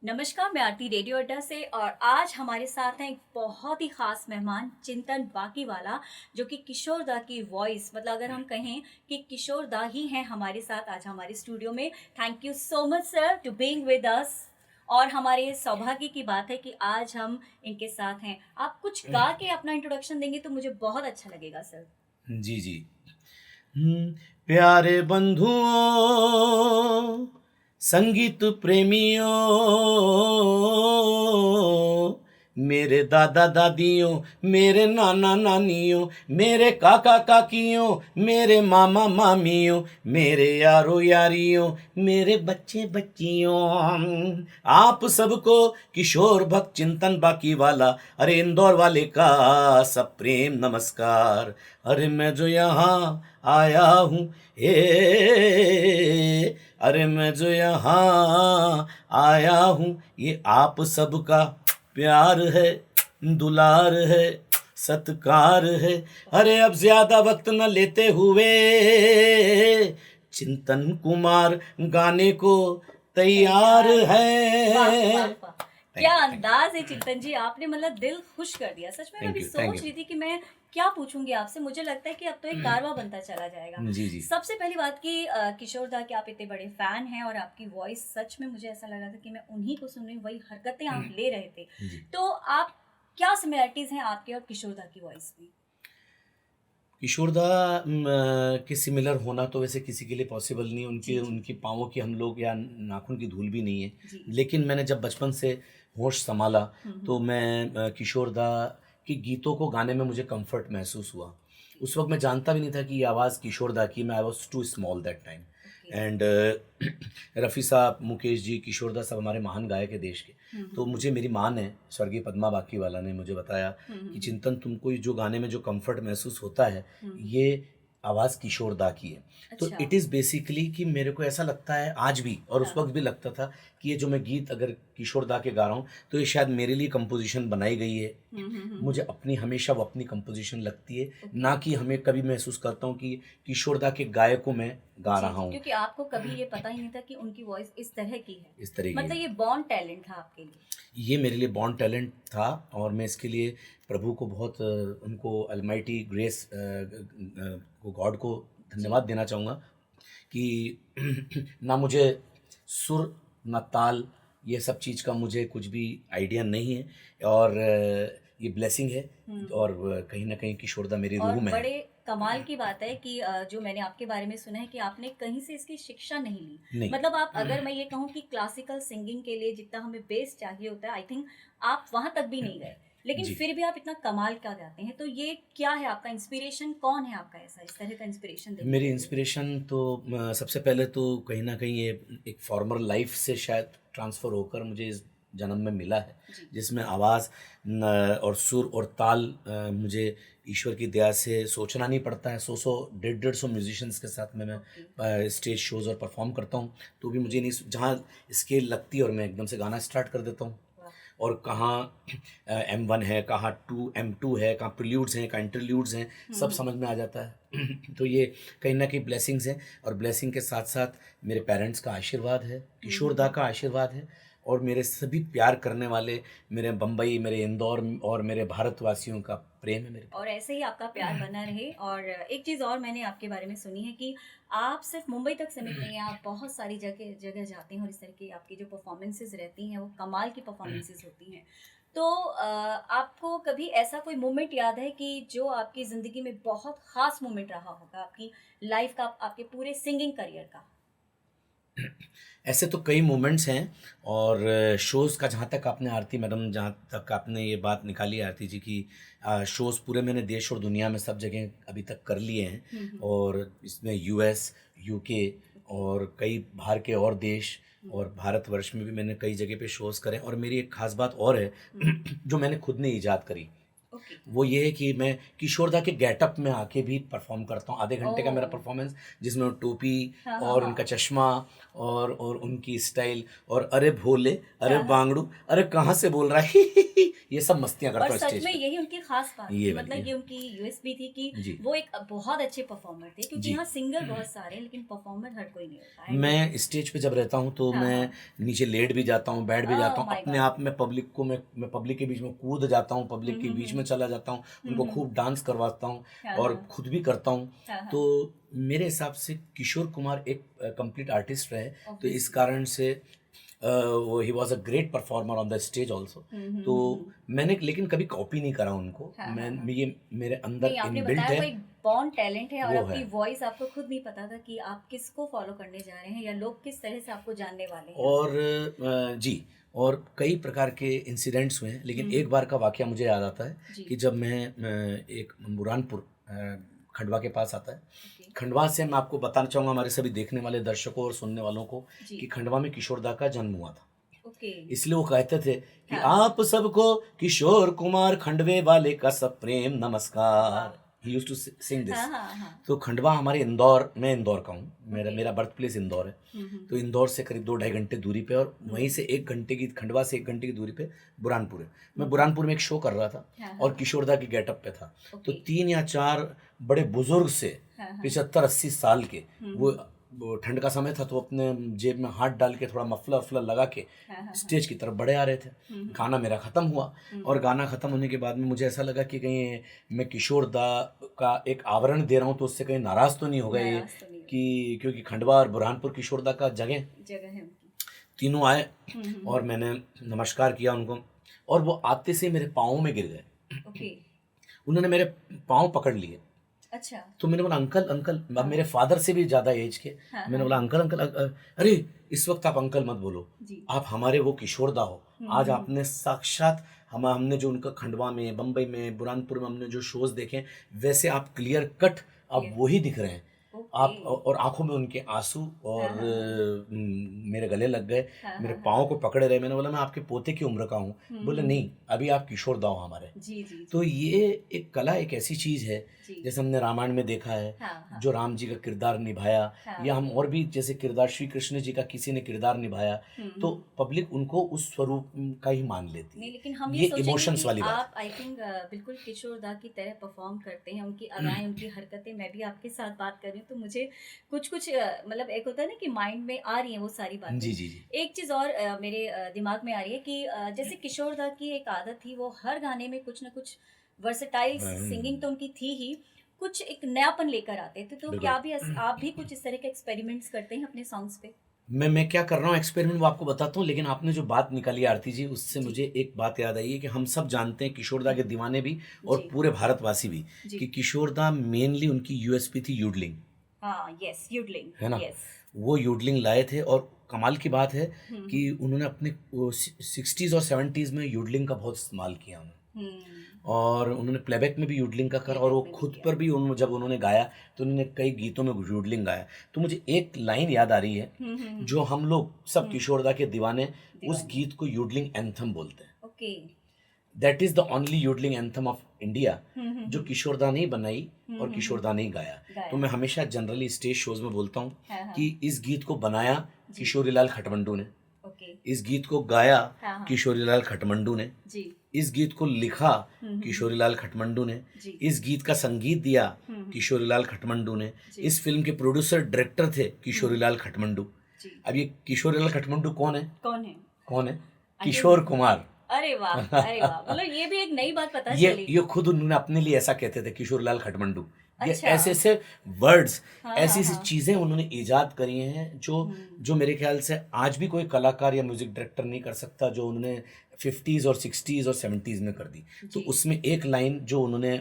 नमस्कार, मैं आरती रेडियो अड्डा से और आज हमारे साथ हैं एक बहुत ही खास मेहमान चिंतन बाकीवाला जो कि किशोर दा की वॉइस मतलब अगर हम कहें कि किशोर दा ही हैं हमारे साथ आज हमारे स्टूडियो में। Thank you so much sir to being with us. और हमारे सौभाग्य की बात है कि आज हम इनके साथ हैं। आप कुछ गा के अपना इंट्रोडक्शन देंगे तो मुझे बहुत अच्छा लगेगा सर। जी जी। प्यारे बंधुओं, संगीत प्रेमियों, मेरे दादा दादियों, मेरे नाना नानियों, मेरे काका काकियों, मेरे मामा मामियों, मेरे यारो यारियों, मेरे बच्चे बच्चियों, आप सबको किशोर भक्त चिंतन बाकी वाला, अरे इंदौर वाले का सब प्रेम नमस्कार। अरे मैं जो यहाँ आया हूँ, अरे मैं जो यहाँ आया हूँ, ये आप सबका प्यार है, दुलार है, सत्कार है। अरे अब ज्यादा वक्त न लेते हुए चिंतन कुमार गाने को तैयार वाह है। वाह वाह, क्या अंदाज है चिंतन जी, आपने मतलब दिल खुश कर दिया सच में। मैं थैंक भी यू थैंक सोच यू। रही थी कि मैं क्या पूछूंगी आपसे। मुझे लगता है कि अब तो एक कारवा बनता चला जाएगा। जी जी। सबसे पहली बात कि किशोर दा के आप इतने बड़े फैन हैं और आपकी वॉइस सच में मुझे ऐसा लग रहा था कि मैं उन्हीं को सुन रही हूँ, वही हरकतें आप ले रहे थे। जी। तो आप क्या सिमिलरिटीज हैं आपके और किशोर दा की वॉइस में? किशोरदा के सिमिलर होना तो वैसे किसी के लिए पॉसिबल नहीं है। जी उनके जी उनकी पाँवों की हम लोग या नाखून की धूल भी नहीं है। जी। लेकिन मैंने जब बचपन से होश संभाला हम्म। तो मैं किशोरदा के गीतों को गाने में मुझे कंफर्ट महसूस हुआ। ओके उस वक्त मैं जानता भी नहीं था कि ये आवाज़ किशोरदा की। मैं I was too small that time. Okay. And Rafi साहब, मुकेश जी, किशोरदा सब हमारे महान गायक है देश के। तो हम्म। मुझे मेरी माँ ने, स्वर्गीय पद्मा बाकीवाला ने मुझे बताया कि हम्म। चिंतन, तुमको ये जो गाने में जो कंफर्ट महसूस होता है, हम्म। ये आवाज़ किशोर दा की है। तो अच्छा। इट इज़ बेसिकली कि मेरे को ऐसा लगता है आज भी, और उस हाँ। वक्त भी लगता था कि ये जो मैं गीत अगर किशोर दा के गा रहा हूँ तो ये शायद मेरे लिए कंपोजिशन बनाई गई है। मुझे अपनी हमेशा वो अपनी कंपोजिशन लगती है, ओके। ना कि हमें कभी महसूस करता हूँ कि किशोर दा के गायक को मैं गा जी, रहा जी, हूँ क्योंकि आपको कभी ये पता ही नहीं था कि उनकी वॉइस इस तरह की है। इस तरह की। मतलब ये बॉर्न टैलेंट था आपके लिए। ये मेरे लिए बॉर्न टैलेंट था और मैं इसके लिए प्रभु को बहुत उनको अलमाइटी ग्रेस को, गॉड को जी। धन्यवाद देना चाहूँगा कि ना मुझे सुर, ना ताल, ये सब चीज़ का मुझे कुछ भी आइडिया नहीं है। और ये ब्लेसिंग है। हुँ। और कहीं न कहीं किशोरदा मेरी और रूह में है। बड़े कमाल की बात है कि जो मैंने आपके बारे में सुना है कि आपने कहीं से इसकी शिक्षा नहीं ली। नहीं। मतलब आप अगर मैं ये कहूँ कि क्लासिकल सिंगिंग के लिए जितना हमें बेस चाहिए होता है, आई थिंक आप वहाँ तक भी नहीं गए। लेकिन जी। फिर भी आप इतना कमाल का गाते हैं। तो ये क्या है आपका इंस्पिरेशन, कौन है आपका ऐसा इस तरह का इंस्पिरेशन देने मेरी के लिए? इंस्पिरेशन तो सबसे पहले तो कहीं न कहीं ये एक फॉर्मर लाइफ़ से शायद ट्रांसफ़र होकर मुझे इस जन्म में मिला है, जी। जिसमें आवाज़ न और सुर और ताल मुझे ईश्वर की दया से सोचना नहीं पड़ता है। 100-100 डेढ़-डेढ़ सौ म्यूज़िशियंस के साथ में मैं ओके, स्टेज शोज़ और परफ़ॉर्म करता हूँ, तो भी ओके। मुझे नहीं जहाँ स्केल लगती है और मैं एकदम से गाना स्टार्ट कर देता हूँ। वाह! और कहाँ M1 है, कहाँ M2 है, कहाँ प्रील्यूड्स हैं, कहाँ इंटरल्यूड्स हैं, हुँ, सब हुँ। समझ में आ जाता है। तो ये कहीं न कहीं ब्लेसिंग्स हैं। और ब्लेसिंग के साथ-साथ मेरे पेरेंट्स का आशीर्वाद है, हुँ, किशोर हुँ, दा हुँ। का आशीर्वाद है और मेरे सभी प्यार करने वाले, मेरे बम्बई, मेरे इंदौर और मेरे भारतवासियों का प्रेम है मेरे पे। और ऐसे ही आपका प्यार बना रहे। और एक चीज़ और मैंने आपके बारे में सुनी है कि आप सिर्फ मुंबई तक सीमित नहीं हैं, आप बहुत सारी जगह जगह जाते हैं और इस तरह की आपकी जो परफॉर्मेंसेस रहती हैं वो कमाल की परफॉर्मेंसेस होती हैं। तो आपको कभी ऐसा कोई मोमेंट याद है कि जो आपकी ज़िंदगी में बहुत ख़ास मोमेंट रहा होगा आपकी लाइफ का, आपके पूरे सिंगिंग करियर का? ऐसे तो कई मोमेंट्स हैं। और शोज़ का जहाँ तक आपने, आरती मैडम, जहाँ तक आपने ये बात निकाली है आरती जी की, शोज़ पूरे मैंने देश और दुनिया में सब जगह अभी तक कर लिए हैं। हुँ, हुँ। और इसमें यूएस, यूके ओके। और कई बाहर के और देश हुँ, और भारतवर्ष में भी मैंने कई जगह पे शोज़ करे। और मेरी एक ख़ास बात और है हुँ, हुँ। जो मैंने खुद ने ईजाद करी। ओके। वो ये है कि मैं किशोरदा के गेटअप में आके भी परफॉर्म करता हूँ, आधे घंटे का मेरा ओह! परफॉर्मेंस, जिसमें वो टोपी हाँ, हाँ, और हाँ। उनका चश्मा और उनकी स्टाइल और अरे भोले, अरे हाँ, हाँ। बांगड़ू, अरे कहाँ से बोल रहा है ये सब मस्तियाँ और करता हूँ सच स्टेज में पे। यही उनकी खास बात थी, ये वाली मतलब ये उनकी यूएसपी थी कि जी, वो एक बहुत अच्छे परफॉर्मर थे, क्योंकि जी। यहाँ सिंगर बहुत सारे हैं लेकिन परफॉर्मर हर कोई नहीं होता। आई नो मैं दैट। स्टेज पे जब रहता हूँ तो हाँ, मैं हाँ। नीचे लेट भी जाता हूँ, बैठ भी ओह जाता हूँ, माय अपने गॉड! आप में पब्लिक को मैं पब्लिक के बीच में कूद जाता हूँ, हुँ, पब्लिक के हुँ, बीच हुँ। में चला जाता हूँ, हुँ, उनको हुँ। खूब डांस करवाता हूँ हाँ, और हाँ। खुद भी करता हूँ। हाँ, हाँ। तो मेरे हिसाब से किशोर कुमार एक कंप्लीट आर्टिस्ट रहे, तो इस ऑब्वियसली। कारण से वो he was a great performer on the stage also. Hmm, hmm, तो हुँ, हुँ। मैंने लेकिन कभी कॉपी नहीं करा उनको, हाँ, हाँ, हाँ। ये मेरे अंदर नहीं, आपने इनबिल्ट बताया है, वो एक बॉर्न टैलेंट है और वो है। आपकी वॉइस आपको खुद नहीं पता था कि आप किसको फॉलो करने जा रहे हैं या लोग किस तरह से आपको जानने वाले हैं। और जी, और कई प्रकार के इंसिडेंट्स हुए हैं, लेकिन हुँ, एक बार का वाक़या मुझे याद आता है जी। कि जब मैं एक बुरहानपुर खंडवा के पास आता है। ओके। खंडवा से मैं आपको बताना चाहूँगा हमारे सभी देखने वाले दर्शकों और सुनने वालों को जी। कि खंडवा में किशोरदा का जन्म हुआ था। ओके। इसलिए वो कहते थे कि हाँ, हाँ। आप सबको किशोर कुमार खंडवे वाले का सब प्रेम वाह! नमस्कार। He used to sing this. हाँ, हाँ, हाँ। तो खंडवा हमारे इंदौर, मैं इंदौर का हूँ, मेरा ओके। मेरा बर्थ प्लेस इंदौर है। हुँ, हुँ, तो हुँ। इंदौर से करीब 2 ढाई घंटे दूरी पे और हुँ, वहीं से 1 घंटे की, खंडवा से 1 घंटे की दूरी पे बुरहानपुर है। हुँ, मैं हुँ। बुरहानपुर में एक शो कर रहा था हाँ, और हाँ। किशोरदा के गेटअप पे था। तो ओके। 3 या 4 बड़े बुजुर्ग से हाँ, हाँ। 75-80 साल के, हुँ, वो हुँ। वो ठंड का समय था तो अपने जेब में हाथ डाल के थोड़ा मफलर-वफलर लगा के हाँ, हाँ, हाँ। स्टेज की तरफ बढ़े आ रहे थे। हुँ, हुँ। गाना मेरा ख़त्म हुआ हुँ, और हुँ। गाना ख़त्म होने के बाद में मुझे ऐसा लगा कि कहीं मैं किशोरदा का एक आवरण दे रहा हूँ तो उससे कहीं नाराज़ तो नहीं हो गए ये, नाराज़ तो नहीं हुए। कि क्योंकि खंडवा और बुरहानपुर किशोरदा का जगह, जगह है उनकी। तीनों आए हुँ, हुँ, और हुँ। मैंने नमस्कार किया उनको और वो आते से मेरे पाँव में गिर गए। ओके। उन्होंने मेरे पाँव पकड़ लिए। अच्छा। तो मैंने बोला अंकल अंकल, अब हाँ। मेरे फादर से भी ज़्यादा एज के। हाँ, मैंने हाँ, बोला हाँ। अंकल अंकल अरे इस वक्त आप अंकल मत बोलो, जी। आप हमारे वो किशोरदा हो। हुँ, आज हुँ, हुँ। आपने साक्षात हमने जो उनका खंडवा में, बम्बई में, बुरहानपुर में हमने जो शोज़ देखे, वैसे आप क्लियर कट आप क्लियर वही दिख रहे हैं। ओके। आप और आँखों में उनके आँसू और हाँ, हाँ, हाँ। मेरे गले लग गए, हाँ, मेरे हाँ, हाँ। पाँव को पकड़े रहे। मैंने बोला मैं आपके पोते की उम्र का हूँ। हुँ, बोले हुँ, नहीं, हुँ। अभी आप किशोरदा हो हमारे। जी, जी, तो जी। ये एक कला, एक ऐसी चीज़ है, जी। जैसे हमने रामायण में देखा है, हाँ, हाँ। जो राम जी का किरदार निभाया, हाँ। या हम और भी जैसे किरदार श्री कृष्ण जी का किसी ने किरदार निभाया, हुँ, तो हुँ। पब्लिक उनको उस स्वरूप का ही मान लेती नहीं, है। लेकिन हम ये ये सोचेंगे इमोशंस कि वाली बात आप आई थिंक बिल्कुल किशोर दा की तरह परफॉर्म करते हैं, उनकी अदाएँ, उनकी हरकतें, मैं भी आपके साथ बात कर रही हूँ, तो मुझे कुछ-कुछ मतलब एक होता है ना कि माइंड में आ रही हैं वो सारी है। बातें। जी, जी, जी। एक चीज़ और मेरे दिमाग में आ रही है कि जैसे किशोर दा की एक आदत थी, वो हर गाने में कुछ न कुछ वर्सेटाइल सिंगिंग तो उनकी थी ही, कुछ एक नयापन लेकर आते थे, तो बिल्कुल। क्या भी आप भी कुछ इस तरह के एक्सपेरिमेंट्स करते हैं अपने सॉन्ग्स पे? मैं क्या कर रहा हूँ एक्सपेरिमेंट वो आपको बताता हूँ, लेकिन आपने जो बात निकाली आरती जी, उससे जी। मुझे एक बात याद आई है कि हम सब जानते हैं, किशोरदा के दीवाने भी और जी, पूरे भारतवासी भी, जी। कि किशोरदा मेनली उनकी यूएसपी थी यूडलिंग, हाँ, येस, यूडलिंग, है ना? येस। वो यूडलिंग लाए थे और कमाल की बात है हुँ, कि हुँ। उन्होंने अपने वो 60s और 70s में यूडलिंग का बहुत इस्तेमाल किया उन्होंने। हुँ। और उन्होंने प्लेबैक में भी यूडलिंग का करा और वो प्लेबैक में भी खुद किया। पर भी जब उन्होंने गाया तो उन्होंने कई गीतों में यूडलिंग गाया। तो मुझे एक लाइन याद आ रही है, हुँ, हुँ, हुँ। जो हम लोग सब हुँ। किशोरदा के दीवाने उस दीवाने। गीत को यूडलिंग एंथम बोलते हैं। Okay. That is the only yodeling anthem of India, hmm, hmm, जो हुँ। किशोरदा ने ही बनाई हुँ, और हुँ, हुँ। किशोरदा ने ही गाया। तो गाया। मैं हमेशा जनरली स्टेज शोज़ में बोलता हूँ हाँ, हाँ। कि इस गीत को बनाया जी। किशोरीलाल खटमंडू ने, ओके। इस गीत को गाया हाँ, हाँ। किशोरीलाल खटमंडू ने, जी। इस गीत को लिखा हुँ, हुँ, हुँ। किशोरीलाल खटमंडू ने, जी। इस गीत का संगीत दिया हुँ, हुँ। किशोरीलाल खटमंडू ने, जी। इस फिल्म के प्रोड्यूसर डायरेक्टर थे हुँ। किशोरीलाल खटमंडू। जी। अब ये किशोरीलाल खटमंडू कौन है? कौन है? कौन है? आई किशोर थिंक कुमार। अरे वाह! अरे वाह! मतलब ये भी एक नई बात पता चली। ये खुद उन्होंने अपने लिए ऐसा कहते थे किशोरीलाल खटमंडू। ये अच्छा। ऐसे ऐसे वर्ड्स, हाँ, ऐसी हाँ, ऐसी हाँ। चीज़ें उन्होंने ईजाद करी हैं जो हुँ। जो मेरे ख्याल से आज भी कोई कलाकार या म्यूजिक डायरेक्टर नहीं कर सकता, जो उन्होंने 50s और 60s और 70s में कर दी। तो जी। उसमें एक लाइन जो उन्होंने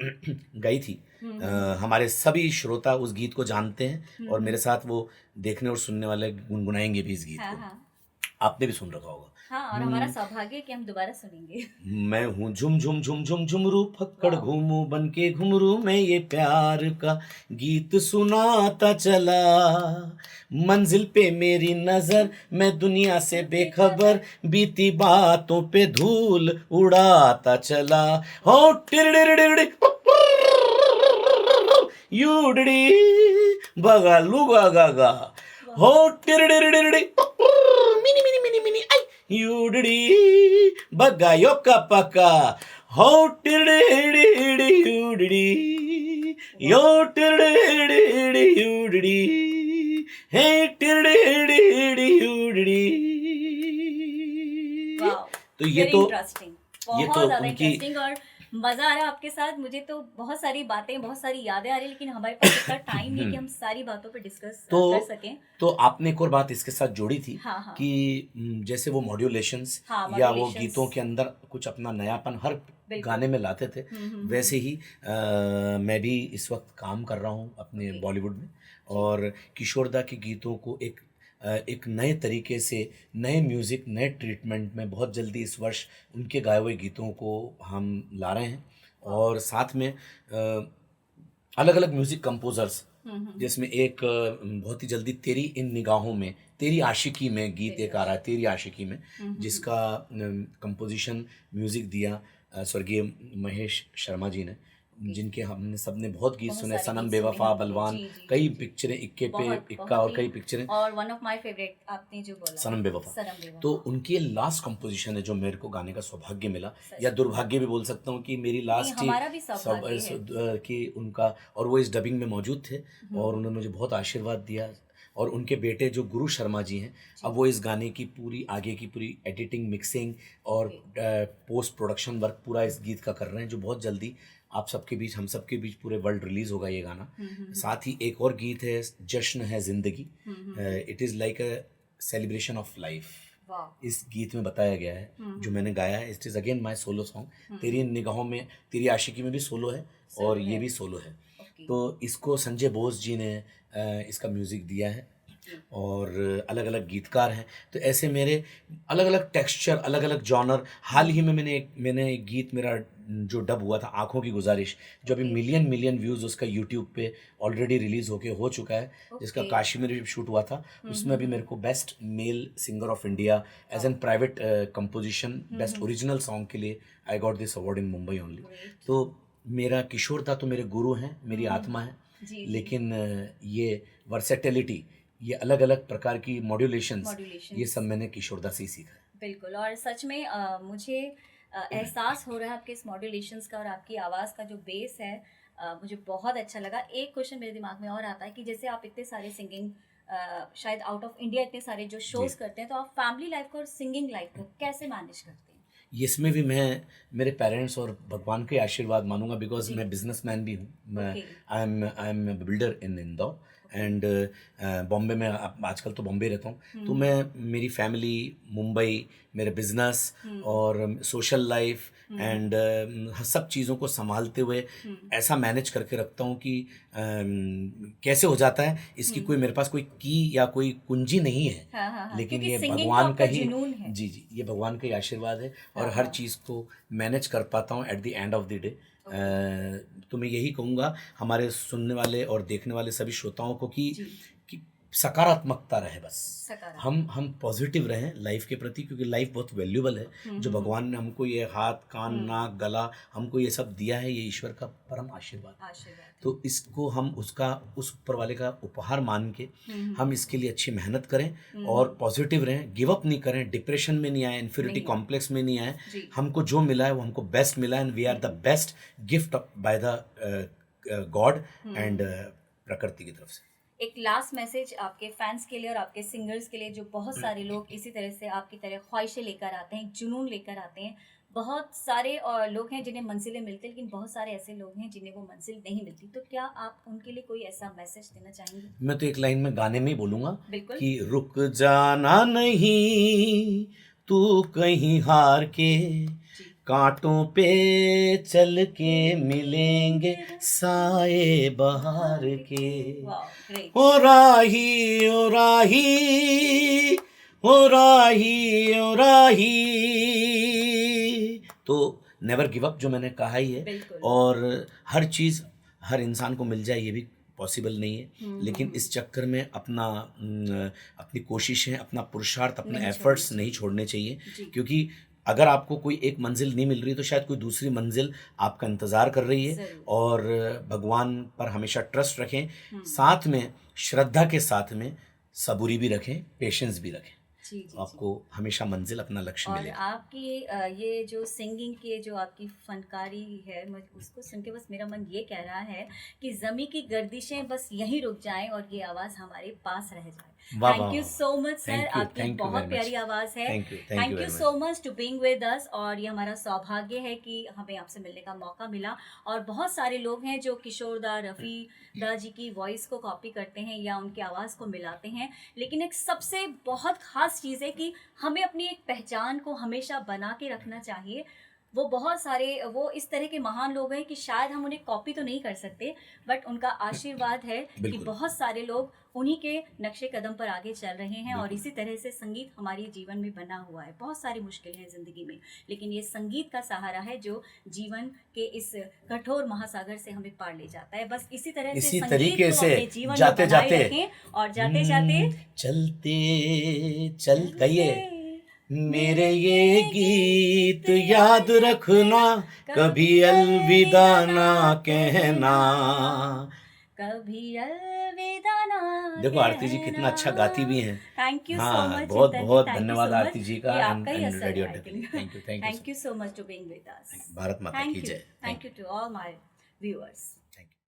गाई थी, हुँ, हुँ, हुँ। हमारे सभी श्रोता उस गीत को जानते हैं हुँ, और हुँ। मेरे साथ वो देखने और सुनने वाले गुनगुनाएंगे भी इस गीत हाँ, को। हाँ। आपने भी सुन रखा होगा। हाँ, और हमारा सौभाग्य है कि हम दोबारा सुनेंगे। मैं हूँ झुम झुम झुम झुम झुमरू, फक्कड़ वाह! घूमू बन के घुमरू, मैं ये प्यार का गीत सुनाता चला। मंजिल पे मेरी नजर, मैं दुनिया से बेखबर, बीती बातों पे धूल उड़ाता चला। हो टिरडिरडिरडि यूडडी बगा लुगा गा गा। वाह! हो टिरडिरडिरडि मिनी मिनी मिनी मिनी आई यूडडी बगा योका पका। हो टिरडिरडिरडि यूडडी यो टिरडिरडिरडि यूडडी हे टिरडिरडिरडि यूडडी। वाओ! तो ये वेरी तो इंटरेस्टिंग, ये बहुत तो ज़्यादा उनकी इंटरेस्टिंग, और मज़ा आ रहा है आपके साथ। मुझे तो बहुत सारी बातें, बहुत सारी यादें आ रही हैं, लेकिन हमारे पास इतना टाइम नहीं कि हम सारी बातों पे डिस्कस तो कर सकें। तो आपने एक और बात इसके साथ जोड़ी थी हाँ, हाँ। कि जैसे वो मॉड्यूलेशंस हाँ, या वो modulations। गीतों के अंदर कुछ अपना नयापन हर बिल्कुल। गाने में लाते थे, हम्म। वैसे ही मैं भी इस वक्त काम कर रहा हूँ अपने ओके। बॉलीवुड में, और किशोरदा के गीतों को एक नए तरीके से, नए म्यूज़िक, नए ट्रीटमेंट में बहुत जल्दी इस वर्ष उनके गाए हुए गीतों को हम ला रहे हैं। और साथ में अलग अलग म्यूज़िक कंपोजर्स, जिसमें एक बहुत ही जल्दी तेरी इन निगाहों में, तेरी आशिकी में गीत एक आ रहा है, तेरी आशिकी में, जिसका कंपोजिशन म्यूज़िक दिया स्वर्गीय महेश शर्मा जी ने, जिनके हमने सबने बहुत गीत बहुत सुने, सारे सनम गीत बेवफा, सुने हैं। बलवान, जी, जी, कई जी। पिक्चरें, इक्के पे बहुत इक्का बहुत और कई ही, पिक्चरें, और वन ऑफ माय फेवरेट आपने जो बोला, सनम बेवफा। सनम बेवफा। तो उनकी लास्ट कंपोजिशन है जो मेरे को गाने का सौभाग्य मिला, सच या में। दुर्भाग्य भी बोल सकता हूँ कि मेरी नहीं, लास्ट ही हमारा भी सौभाग्य है। कि उनका, और वो इस डबिंग में मौजूद थे और उन्होंने मुझे बहुत आशीर्वाद दिया। और उनके बेटे जो गुरु शर्मा जी हैं, अब वो इस गाने की पूरी आगे की पूरी एडिटिंग, मिक्सिंग और पोस्ट प्रोडक्शन वर्क पूरा इस गीत का कर रहे हैं, जो बहुत जल्दी आप सबके बीच, हम सबके बीच पूरे वर्ल्ड रिलीज होगा ये गाना। साथ ही एक और गीत है, जश्न है जिंदगी, it is like a celebration of life, वाह! इस गीत में बताया गया है, जो मैंने गाया है। It is again my solo song. तेरी इन निगाहों में, तेरी आशिकी में भी सोलो है और ये भी सोलो है। ओके। तो इसको संजय बोस जी ने इसका म्यूज़िक दिया है, और अलग अलग गीतकार हैं। तो ऐसे मेरे अलग अलग टेक्सचर, अलग अलग जॉनर। हाल ही में मैंने एक गीत मेरा जो डब हुआ था, आँखों की गुजारिश, जो अभी मिलियन व्यूज़ उसका यूट्यूब पे ऑलरेडी रिलीज़ होके हो चुका है, जिसका ओके। काश्मीर शूट हुआ था। उसमें भी मेरे को best male singer of India as an private composition, best original song के लिए I got this award in Mumbai only. तो मेरा किशोरदा तो मेरे गुरु हैं, मेरी आत्मा है, जी, जी। लेकिन ये वर्सेटिलिटी, ये अलग अलग प्रकार की मॉड्यूलेशंस, Modulations। ये सब मैंने किशोरदा से ही सीखा है। बिल्कुल, और सच में मुझे एहसास हो रहा है आपके इस मॉड्यूलेशंस का और आपकी आवाज़ का जो बेस है, मुझे बहुत अच्छा लगा। एक क्वेश्चन मेरे दिमाग में और आता है कि जैसे आप इतने सारे सिंगिंग, शायद आउट ऑफ इंडिया इतने सारे जो शोज़ करते हैं, तो आप फैमिली लाइफ को और सिंगिंग लाइफ को कैसे मैनेज करते हैं? इसमें भी मैं मेरे पेरेंट्स और भगवान के आशीर्वाद मानूंगा, बिकॉज मैं बिजनेसमैन भी हूँ। मैं okay. I am builder in Indore, and Bombay में, आजकल तो बॉम्बे रहता हूँ। तो मैं, मेरी फैमिली मुंबई, मेरे बिजनेस और सोशल लाइफ एंड सब चीज़ों को संभालते हुए ऐसा मैनेज करके रखता हूँ कि कैसे हो जाता है, इसकी कोई मेरे पास कोई की या कोई कुंजी नहीं है। हाँ, हाँ, हाँ, लेकिन क्योंकि ये singing तो भगवान का आपका ही, जुनून है। जी जी, ये भगवान का ही आशीर्वाद है, और हर चीज़ को मैनेज कर पाता हूँ at the end of the day. तो मैं यही कहूँगा हमारे सुनने वाले और देखने वाले सभी श्रोताओं को कि सकारात्मकता रहे, बस सकारात्मक। हम पॉजिटिव रहें लाइफ के प्रति, क्योंकि लाइफ बहुत वैल्यूबल है। जो भगवान ने हमको ये हाथ, कान, नाक, गला, हमको ये सब दिया है, ये ईश्वर का परम आशीर्वाद। तो इसको हम उसका, उस ऊपर वाले का उपहार मान के हम इसके लिए अच्छी मेहनत करें और पॉजिटिव रहें, गिव अप नहीं करें, डिप्रेशन में नहीं आए, इन्फीरियरिटी कॉम्प्लेक्स में नहीं आए। हमको जो मिला है वो हमको बेस्ट मिला है, and we are the best gift by the God and प्रकृति की तरफ से। एक लास्ट मैसेज आपके फैंस के लिए और आपके सिंगर्स के लिए, जो बहुत सारे लोग इसी तरह से आपकी तरह ख्वाहिशें लेकर आते हैं, जुनून लेकर आते हैं। बहुत सारे और लोग हैं जिन्हें मंजिलें मिलती हैं, लेकिन बहुत सारे ऐसे लोग हैं जिन्हें वो मंजिल नहीं मिलती। तो क्या आप उनके लिए कोई ऐसा मैसेज देना चाहेंगे? मैं तो एक लाइन में गाने में ही बोलूँगा बिल्कुल। कि रुक जाना नहीं तू कहीं हार के, कांटों पे चल के मिलेंगे साए बहार के। वाह, ग्रेट। ओ राही ओ राही ओ राही। तो नेवर गिव अप जो मैंने कहा ही है। बिल्कुल। और हर चीज़ हर इंसान को मिल जाए ये भी पॉसिबल नहीं है, लेकिन इस चक्कर में अपनी कोशिशें, अपना पुरुषार्थ, अपने नहीं एफर्ट्स छोड़नी नहीं छोड़ने चाहिए। जी। क्योंकि अगर आपको कोई एक मंजिल नहीं मिल रही तो शायद कोई दूसरी मंजिल आपका इंतज़ार कर रही है। ज़रूर। और भगवान पर हमेशा ट्रस्ट रखें, साथ में श्रद्धा के साथ में सबूरी भी रखें, पेशेंस भी रखें, जी जी तो आपको हमेशा मंजिल, अपना लक्ष्य और मिलेगा। आपकी ये जो सिंगिंग की जो आपकी फनकारी है, मुझे उसको सुन के बस मेरा मन ये कह रहा है कि ज़मी की गर्दिशें बस यहीं रुक जाएं और ये आवाज़ हमारे पास रह जाए। वाह थैंक वाह यू वाह। So much sir, thank you, आपकी थैंक यू बहुत वेरी प्यारी मच। आवाज़ है। Thank you thank you very so much. Much to being with us, और ये हमारा सौभाग्य है कि हमें आपसे मिलने का मौका मिला। और बहुत सारे लोग हैं जो किशोर दा, रफ़ी दा जी की वॉइस को कॉपी करते हैं या उनकी आवाज़ को मिलाते हैं, लेकिन एक सबसे बहुत ख़ास चीज़ है कि हमें अपनी एक पहचान को हमेशा बना के रखना चाहिए। वो बहुत सारे वो इस तरह के महान लोग हैं कि शायद हम उन्हें कॉपी तो नहीं कर सकते, बट उनका आशीर्वाद है कि बिल्कुल। बहुत सारे लोग उन्हीं के नक्शे कदम पर आगे चल रहे हैं। और बिल्कुल। इसी तरह से संगीत हमारे जीवन में बना हुआ है। बहुत सारी मुश्किलें हैं ज़िंदगी में, लेकिन ये संगीत का सहारा है जो जीवन के इस कठोर महासागर से हमें पार ले जाता है। बस इसी तरह से इसी संगीत तरीके को से अपने जीवन में जाते बनाए जाते रखें और जाते जाते चलते चल कहिए मेरे ये गीत याद रखना, कभी अलविदा ना कहना। कभी अलविदा ना देखो आरती जी कितना अच्छा गाती भी हैं। थैंक यू सो हाँ, मच बहुत चिंतन जी, बहुत थैंक यू धन्यवाद सो आरती मच। जी ये का आपका ही एंड असर रेडियो है I think. Thank you thank you so much to being with us. Bharat माता की थैंक जय। You to all my viewers.